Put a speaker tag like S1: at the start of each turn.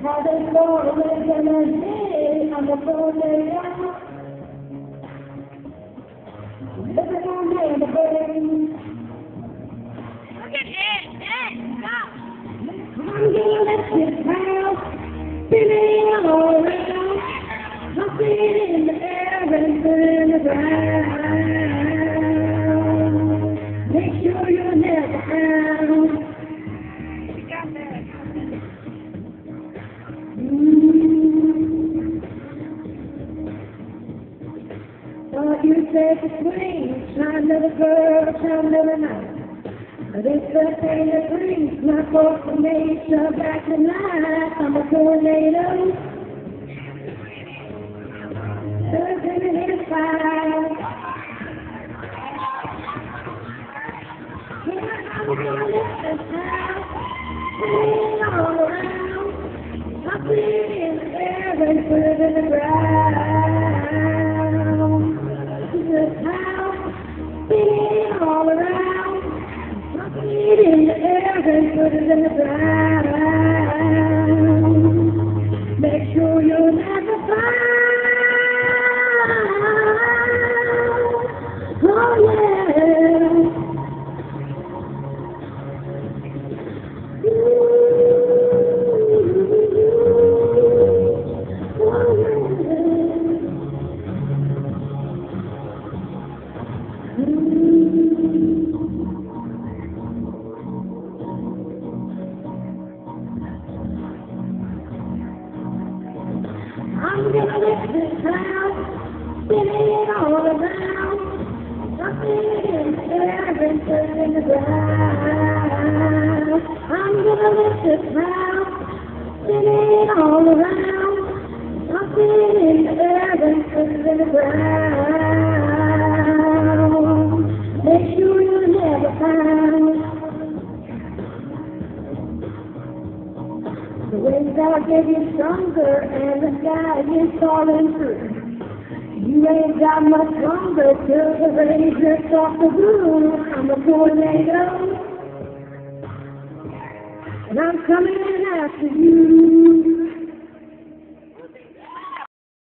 S1: How they go away from the day on the tornado. Living on the brain.
S2: Look at it! Hey, stop!
S1: I'm gonna let this house spinning all around. Something in the air and put in the ground. Make sure you're never down.
S2: You got that.
S1: Thought you said the swing, shine little girl, shine little night. But it's the thing that brings my proclamation back to life. I'm a tornado. Surfing in the fire. I'm gonna let this house spin all around. I'll put it in the air and put it in the ground. This house spinning all around. I'll put it in the air and put it in the ground. Make sure you'll never find. Oh yeah. I'm gonna let this house spinning all around. Something in the air and put it in the ground. I'm gonna let this house spinning all around. Something in the air and put it in the ground. Make sure you're never found. The winds are getting stronger and the sky is falling through. You ain't got much longer till the rain drifts off the roof. I'm a tornado, and I'm coming after you.